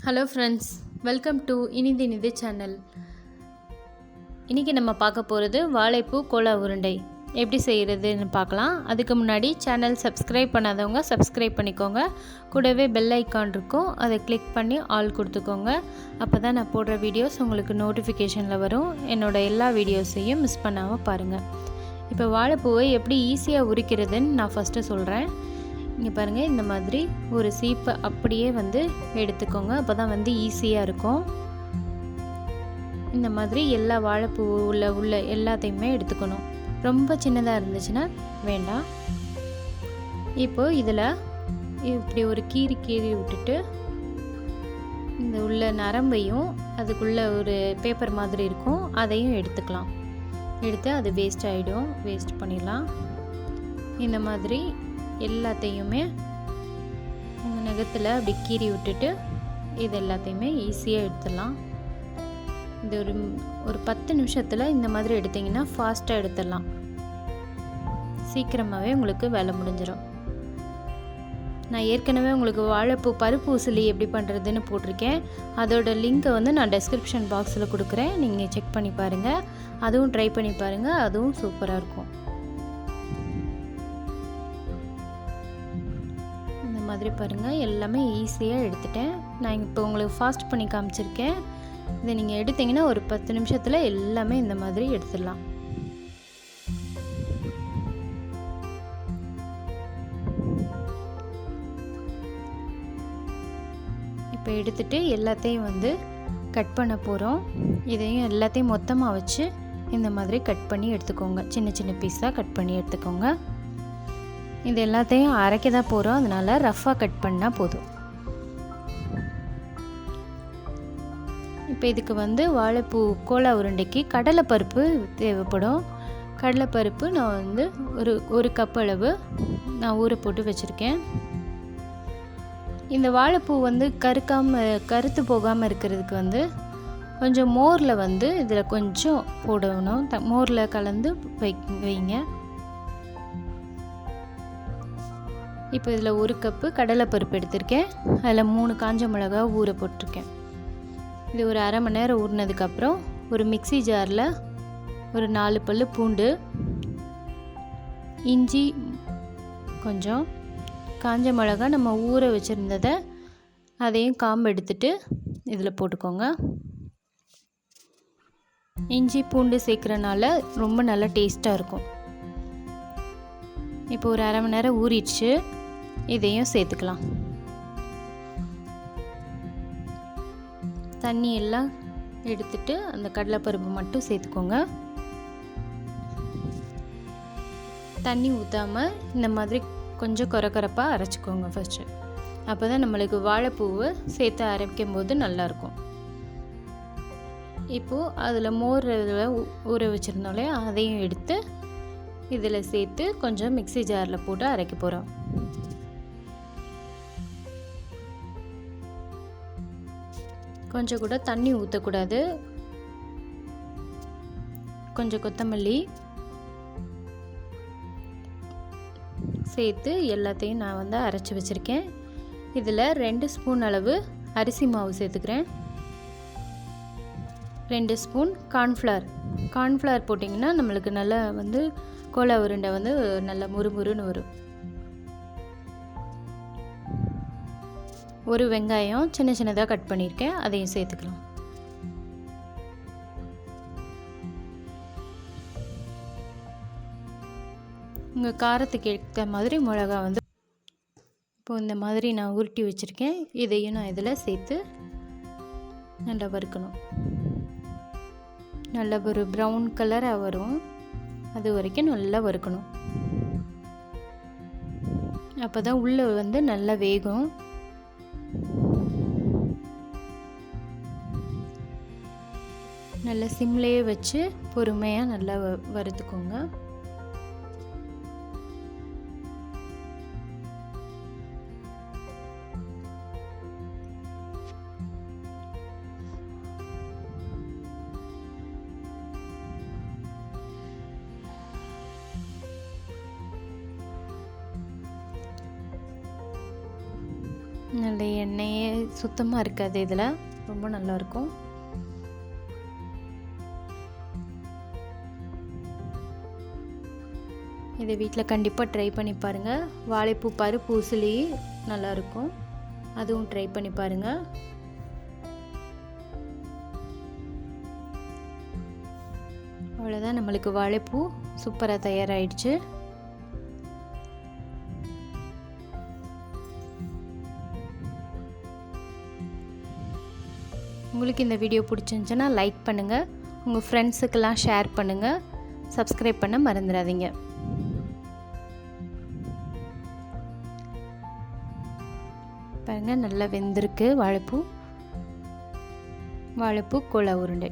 Hello friends, welcome to இனிது channel. இன்றைக்கி நம்ம பார்க்க போகிறது வாழைப்பூ கோலா உருண்டை எப்படி செய்கிறதுன்னு பார்க்கலாம். அதுக்கு முன்னாடி சேனல் சப்ஸ்கிரைப் பண்ணாதவங்க சப்ஸ்கிரைப் பண்ணிக்கோங்க. கூடவே பெல் ஐக்கான் இருக்கும், அதை கிளிக் பண்ணி ஆல் கொடுத்துக்கோங்க. அப்போ தான் நான் போடுற வீடியோஸ் உங்களுக்கு நோட்டிஃபிகேஷனில் வரும். என்னோடய எல்லா வீடியோஸையும் மிஸ் பண்ணாமல் பாருங்கள். இப்போ வாழைப்பூவை எப்படி ஈஸியாக உரிக்கிறதுன்னு நான் ஃபஸ்ட்டு சொல்கிறேன். இங்கே பாருங்கள், இந்த மாதிரி ஒரு சீப்பை அப்படியே எடுத்துக்கோங்க. அப்போ தான் ஈஸியாக இருக்கும். இந்த மாதிரி எல்லா வாழைப்பூ உள்ள எல்லாத்தையுமே எடுத்துக்கணும். ரொம்ப சின்னதாக இருந்துச்சுன்னா வேண்டாம். இப்போது இதில் இப்படி ஒரு கீறி விட்டுட்டு இந்த உள்ள நரம்பையும் அதுக்குள்ளே ஒரு பேப்பர் மாதிரி இருக்கும், அதையும் எடுத்துக்கலாம். எடுத்து அது வேஸ்ட் ஆகிடும், வேஸ்ட் பண்ணிடலாம். இந்த மாதிரி எல்லாத்தையுமே உங்கள் நகத்தில் அப்படி கீறி விட்டுட்டு இது எல்லாத்தையுமே ஈஸியாக எடுத்துடலாம். இது ஒரு 10 நிமிஷத்தில் இந்த மாதிரி எடுத்திங்கன்னா ஃபாஸ்ட்டாக எடுத்துடலாம். சீக்கிரமாகவே உங்களுக்கு வேலை முடிஞ்சிடும். நான் ஏற்கனவே உங்களுக்கு வாழைப்பூ பருப்பு உசிலி எப்படி பண்ணுறதுன்னு போட்டிருக்கேன். அதோட லிங்க்கை நான் டெஸ்கிரிப்ஷன் பாக்ஸில் கொடுக்குறேன், நீங்கள் செக் பண்ணி பாருங்கள். அதுவும் ட்ரை பண்ணி பாருங்கள், அதுவும் சூப்பராக இருக்கும். இந்த மாதிரி பாருங்கள், எல்லாமே ஈஸியாக எடுத்துட்டேன். நான் இப்போ உங்களுக்கு ஃபாஸ்ட் பண்ணி காமிச்சிருக்கேன். இதை நீங்கள் எடுத்திங்கன்னா ஒரு 10 நிமிஷத்தில் எல்லாமே இந்த மாதிரி எடுத்துடலாம். இப்போ எடுத்துகிட்டு எல்லாத்தையும் கட் பண்ண போகிறோம். இதையும் எல்லாத்தையும் மொத்தமாக வச்சு இந்த மாதிரி கட் பண்ணி எடுத்துக்கோங்க. சின்ன சின்ன பீஸாக கட் பண்ணி எடுத்துக்கோங்க. இது எல்லாத்தையும் அரைக்க தான் போகிறோம், அதனால் ரஃப்பாக கட் பண்ணால் போதும். இப்போ இதுக்கு வாழைப்பூ கோலா உருண்டைக்கு கடலைப்பருப்பு தேவைப்படும். கடலைப்பருப்பு நான் ஒரு கப் அளவு நான் ஊற போட்டு வச்சுருக்கேன். இந்த வாழைப்பூ கருத்து போகாமல் இருக்கிறதுக்கு கொஞ்சம் மோரில் இதில் கொஞ்சம் போடணும். மோரில் கலந்து வைங்க. இப்போ இதில் ஒரு கப்பு கடலைப்பருப்பு எடுத்திருக்கேன். அதில் 3 காஞ்ச மிளகா ஊற போட்டிருக்கேன். இது ஒரு அரை மணி நேரம் ஊறினதுக்கப்புறம் ஒரு மிக்ஸி ஜாரில் ஒரு 4 பல்லு பூண்டு, இஞ்சி கொஞ்சம், காஞ்ச மிளகா நம்ம ஊற வச்சுருந்ததை அதையும் காம்பு எடுத்துட்டு இதில் போட்டுக்கோங்க. இஞ்சி பூண்டு சேர்க்குறனால ரொம்ப நல்லா டேஸ்ட்டாக இருக்கும். இப்போ ஒரு அரை மணி நேரம் ஊறிடுச்சு, இதையும் சேர்த்துக்கலாம். தண்ணி எல்லாம் எடுத்துட்டு அந்த கடலைப்பருப்பு மட்டும் சேர்த்துக்கோங்க. தண்ணி ஊற்றாமல் இந்த மாதிரி கொஞ்சம் கொரப்பாக அரைச்சிக்கோங்க ஃபஸ்ட்டு. அப்போ தான் நம்மளுக்கு வாழைப்பூவை சேர்த்து அரைக்கும் போது நல்லாயிருக்கும். இப்போது அதில் மோர் ஊற வச்சுருந்தோம்லே அதையும் எடுத்து இதில் சேர்த்து கொஞ்சம் மிக்ஸி ஜாரில் போட்டு அரைக்க போகிறோம். கொஞ்சம் கூட தண்ணி ஊற்றக்கூடாது. கொஞ்சம் கொத்தமல்லி சேர்த்து எல்லாத்தையும் நான் அரைச்சி வச்சுருக்கேன். இதில் 2 ஸ்பூன் அளவு அரிசி மாவு சேர்த்துக்கிறேன். 2 ஸ்பூன் கார்ன்ஃப்ளவர் போட்டிங்கன்னா நம்மளுக்கு நல்லா கோலா உருண்டை நல்லா முறுமுறுன்னு வரும். ஒரு வெங்காயம் சின்ன சின்னதாக கட் பண்ணியிருக்கேன், அதையும் சேர்த்துக்கலாம். உங்கள் காரத்துக்கு ஏற்ற மாதிரி மிளகா இப்போ இந்த மாதிரி நான் உருட்டி வச்சுருக்கேன். இதையும் நான் இதில் சேர்த்து நல்லா வறுக்கணும். நல்ல ஒரு ப்ரௌன் கலராக வரும், அது வரைக்கும் நல்லா வறுக்கணும். அப்போ தான் உள்ளே நல்லா வேகும். நல்லா சிம்லேயே வச்சு பொறுமையாக நல்லா வறுத்துக்கோங்க. நல்ல எண்ணெயே சுத்தமாக இருக்காது, இதில் ரொம்ப நல்லாயிருக்கும். இதை வீட்டில் கண்டிப்பாக ட்ரை பண்ணி பாருங்கள். வாழைப்பூ பருப்பு உசிலி நல்லாயிருக்கும், அதுவும் ட்ரை பண்ணி பாருங்கள். அவ்வளோதான், நம்மளுக்கு வாழைப்பூ சூப்பராக தயாராகிடுச்சு. உங்களுக்கு இந்த வீடியோ பிடிச்சிருந்துச்சுன்னா லைக் பண்ணுங்கள், உங்கள் ஃப்ரெண்ட்ஸுக்கெல்லாம் ஷேர் பண்ணுங்கள், சப்ஸ்கிரைப் பண்ண மறந்துடாதீங்க. பாருங்கள், நல்லா வெந்திருக்கு வாழைப்பூ கோலா உருண்டை.